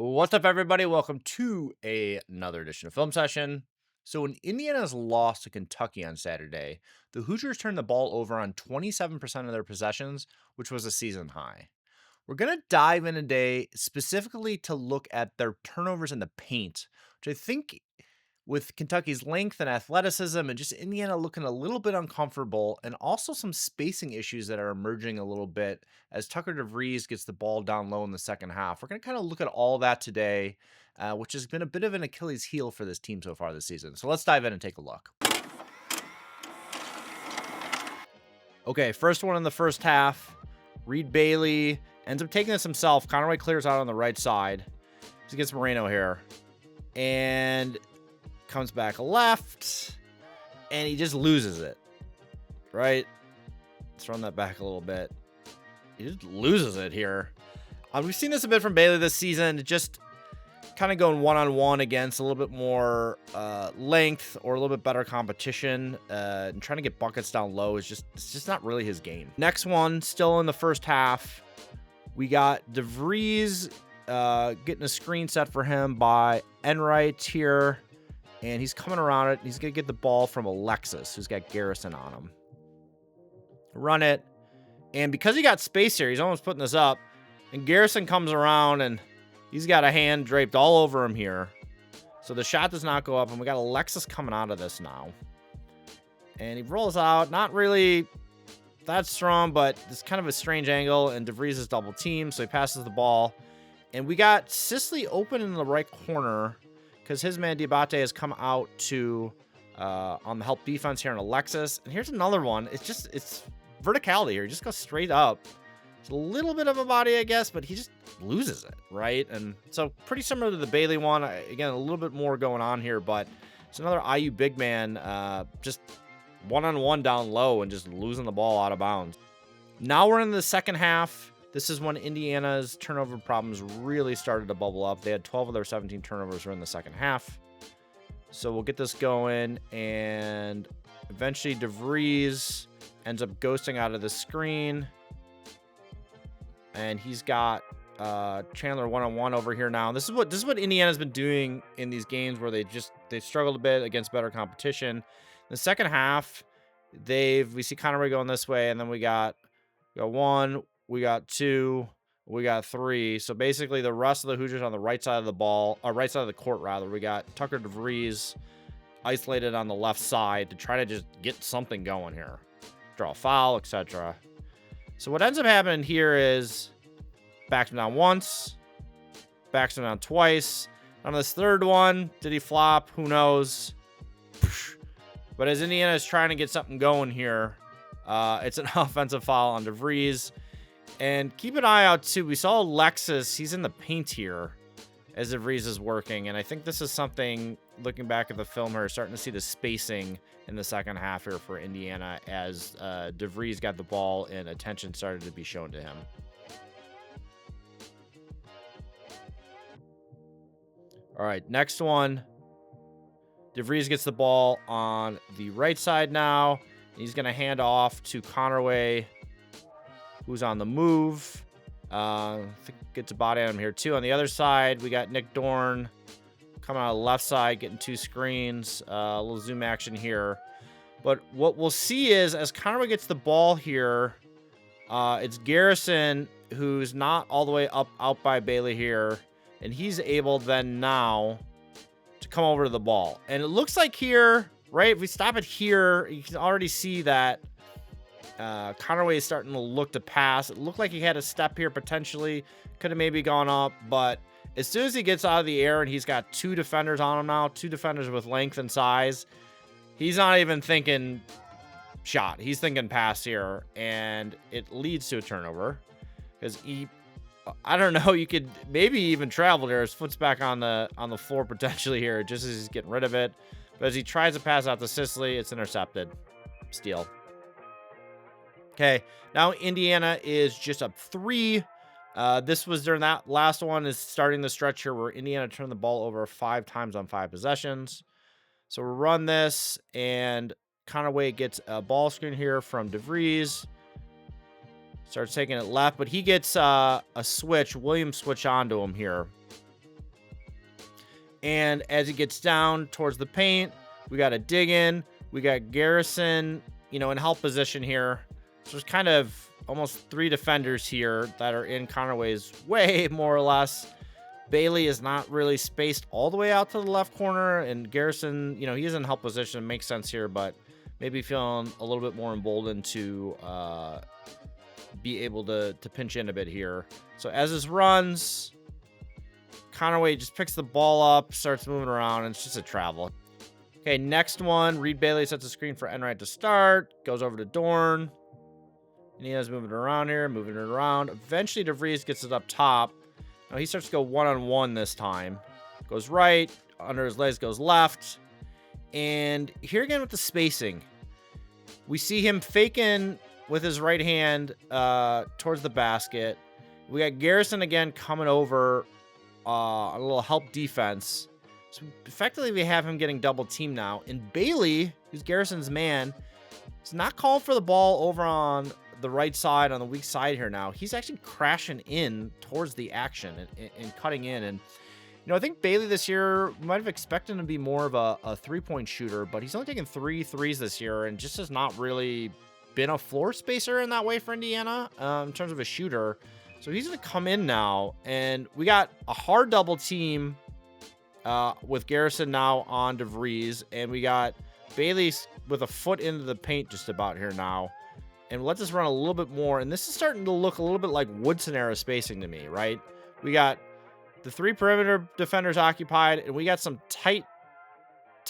What's up, everybody? Welcome to another edition of Film Session. So, when Indiana's lost to Kentucky on Saturday, the Hoosiers turned the ball over on 27% of their possessions, which was a season high. We're going to dive in today specifically to look at their turnovers in the paint, which I think with Kentucky's length and athleticism and just Indiana looking a little bit uncomfortable, and also some spacing issues that are emerging a little bit as Tucker DeVries gets the ball down low in the second half. We're going to kind of look at all that today, which has been a bit of an Achilles heel for this team so far this season. So let's dive in and take a look. Okay, first one in the first half. Reed Bailey ends up taking this himself. Conaway clears out on the right side. He gets Moreno here. And comes back left, and he just loses it, right? Let's run that back a little bit. He just loses it here. We've seen this a bit from Bailey this season, just kind of going one-on-one against a little bit more length or a little bit better competition, and trying to get buckets down low it's just not really his game. Next one, still in the first half, we got DeVries getting a screen set for him by Enright here. And he's coming around it. He's going to get the ball from Alexis, who's got Garrison on him. Run it. And because he got space here, he's almost putting this up. And Garrison comes around, and he's got a hand draped all over him here. So the shot does not go up, and we got Alexis coming out of this now. And he rolls out. Not really that strong, but it's kind of a strange angle, and DeVries is double teamed, so he passes the ball. And we got Sisley open in the right corner, because his man Diabate has come out to on the help defense here on Alexis. And here's another one. It's verticality here. He just goes straight up. It's a little bit of a body, I guess, but he just loses it, right? And so pretty similar to the Bailey one. Again, a little bit more going on here, but it's another IU big man just one-on-one down low and just losing the ball out of bounds. Now we're in the second half. This is when Indiana's turnover problems really started to bubble up. They had 12 of their 17 turnovers were in the second half. So we'll get this going, and eventually DeVries ends up ghosting out of the screen. And he's got Chandler one-on-one over here now. This is what Indiana's been doing in these games where they struggled a bit against better competition. In the second half, we see Conaway going this way, and then we got one. We got two, we got three. So basically the rest of the Hoosiers on the right side of the ball, or right side of the court rather. We got Tucker DeVries isolated on the left side to try to just get something going here. Draw a foul, etc. So what ends up happening here is backs him down once, backs him down twice. On this third one, did he flop? Who knows? But as Indiana is trying to get something going here, it's an offensive foul on DeVries. And keep an eye out, too. We saw Alexis. He's in the paint here as DeVries is working. And I think this is something, looking back at the film here, starting to see the spacing in the second half here for Indiana as DeVries got the ball and attention started to be shown to him. All right, next one. DeVries gets the ball on the right side now. He's going to hand off to Conaway, who's on the move. I think gets a body on him here too. On the other side, we got Nick Dorn coming out of the left side, getting two screens. A little zoom action here. But what we'll see is, as Conaway gets the ball here, it's Garrison who's not all the way out by Bailey here. And he's able then now to come over to the ball. And it looks like here, right, if we stop it here, you can already see that Conaway is starting to look to pass. It looked like he had a step here potentially. Could have maybe gone up. But as soon as he gets out of the air and he's got two defenders on him now, two defenders with length and size, he's not even thinking shot. He's thinking pass here. And it leads to a turnover. Because I don't know, you could maybe even travel there. His foot's back on the floor potentially here just as he's getting rid of it. But as he tries to pass out to Sisley, it's intercepted. Steal. Okay, now Indiana is just up 3. This was during that last one is starting the stretch here where Indiana turned the ball over 5 times on 5 possessions. So we'll run this, and Conaway gets a ball screen here from DeVries. Starts taking it left, but he gets a switch. Williams switch onto him here. And as he gets down towards the paint, we got to dig in. We got Garrison, in help position here. So there's kind of almost 3 defenders here that are in Conway's way, more or less. Bailey is not really spaced all the way out to the left corner, and Garrison, he is in help position. Makes sense here, but maybe feeling a little bit more emboldened to be able to pinch in a bit here. So as this runs, Conway just picks the ball up, starts moving around, and it's just a travel. Okay, next one. Reed Bailey sets a screen for Enright to start. Goes over to Dorn. And he is moving it around here, moving it around. Eventually, DeVries gets it up top. Now he starts to go one-on-one this time. Goes right, under his legs goes left. And here again with the spacing. We see him faking with his right hand towards the basket. We got Garrison again coming over a little help defense. So effectively we have him getting double teamed now. And Bailey, who's Garrison's man, is not calling for the ball over on the right side, on the weak side here now. He's actually crashing in towards the action and cutting in. And, I think Bailey this year might have expected him to be more of a three-point shooter, but he's only taken 3 threes this year and just has not really been a floor spacer in that way for Indiana in terms of a shooter. So he's going to come in now, and we got a hard double team with Garrison now on DeVries, and we got Bailey with a foot into the paint just about here now. And let's just run a little bit more, and this is starting to look a little bit like Woodson era spacing to me, right? We got the 3 perimeter defenders occupied, and we got some tight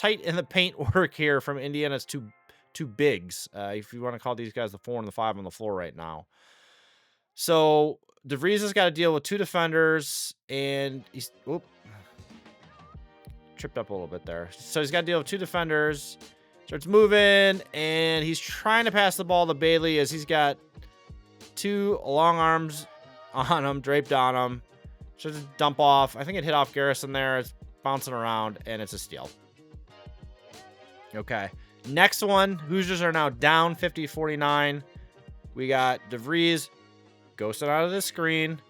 in the paint work here from Indiana's two bigs, if you want to call these guys the 4 and the 5 on the floor right now. So DeVries has got to deal with 2 defenders, and he's tripped up a little bit there. So he's got to deal with 2 defenders. Starts moving, and he's trying to pass the ball to Bailey as he's got 2 long arms on him, draped on him. Starts to dump off. I think it hit off Garrison there. It's bouncing around, and it's a steal. Okay. Next one. Hoosiers are now down 50-49. We got DeVries ghosting out of the screen,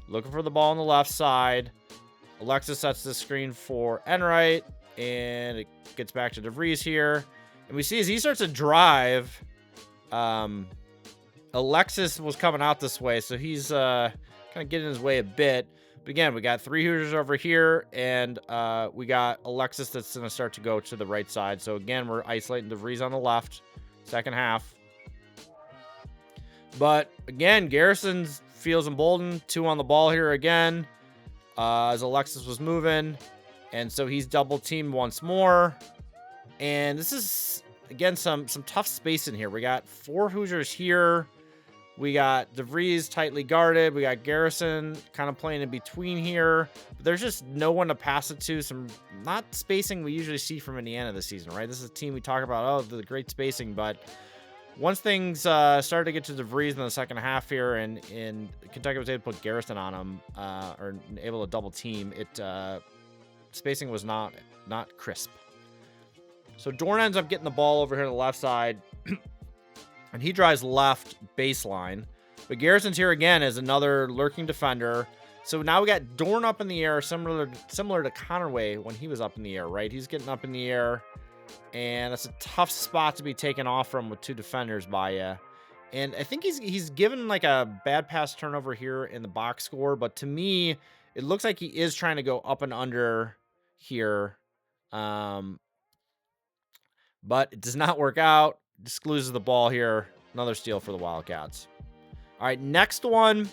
looking for the ball on the left side. Alexis sets the screen for Enright, and it gets back to DeVries here. And we see as he starts to drive, Alexis was coming out this way, so he's kind of getting in his way a bit. But again, we got 3 Hoosiers over here, and we got Alexis that's going to start to go to the right side. So again, we're isolating DeVries on the left, second half. But again, Garrison feels emboldened. 2 on the ball here again as Alexis was moving. And so he's double teamed once more. And this is, again, some tough space in here. We got 4 Hoosiers here. We got DeVries tightly guarded. We got Garrison kind of playing in between here. But there's just no one to pass it to. Some not spacing we usually see from Indiana this season, right? This is a team we talk about, oh, the great spacing. But once things started to get to DeVries in the second half here, and Kentucky was able to put Garrison on him, or able to double team, spacing was not crisp. So Dorn ends up getting the ball over here to the left side. And he drives left baseline. But Garrison's here again as another lurking defender. So now we got Dorn up in the air, similar to Conway when he was up in the air, right? He's getting up in the air. And that's a tough spot to be taken off from with 2 defenders by you. And I think he's given like a bad pass turnover here in the box score. But to me, it looks like he is trying to go up and under here. But it does not work out. Just loses the ball here. Another steal for the Wildcats. All right, next one.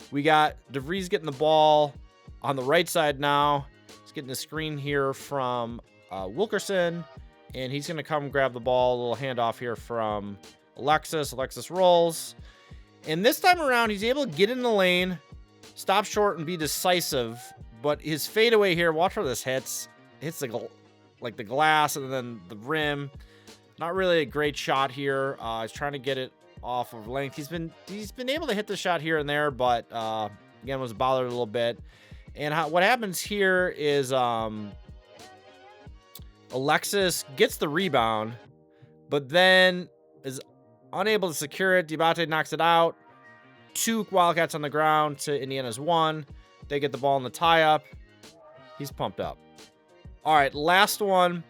We got DeVries getting the ball on the right side now. He's getting a screen here from Wilkerson, and he's going to come grab the ball. A little handoff here from Alexis. Alexis rolls. And this time around, he's able to get in the lane, stop short, and be decisive. But his fadeaway here, watch where this hits. Hits the glass and then the rim. Not really a great shot here. He's trying to get it off of length. He's been able to hit the shot here and there, but again was bothered a little bit. And what happens here is Alexis gets the rebound, but then is unable to secure it. Diabate knocks it out. 2 Wildcats on the ground to Indiana's 1. They get the ball in the tie-up. He's pumped up. All right, last one.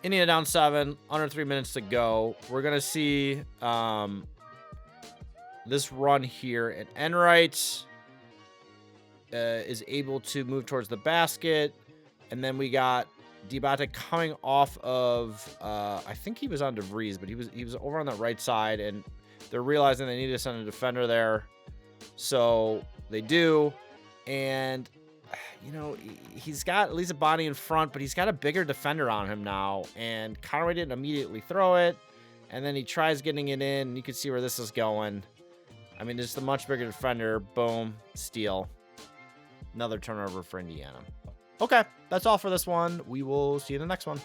Indiana down 7, under 3 minutes to go. We're going to see this run here. And Enright is able to move towards the basket. And then we got Diabate coming off of, I think he was on DeVries, but he was over on the right side. And they're realizing they need to send a defender there. So they do. And, you know, he's got at least a body in front, but he's got a bigger defender on him now. And Conway didn't immediately throw it. And then he tries getting it in. And you can see where this is going. I mean, just a much bigger defender. Boom. Steal. Another turnover for Indiana. Okay, that's all for this one. We will see you in the next one.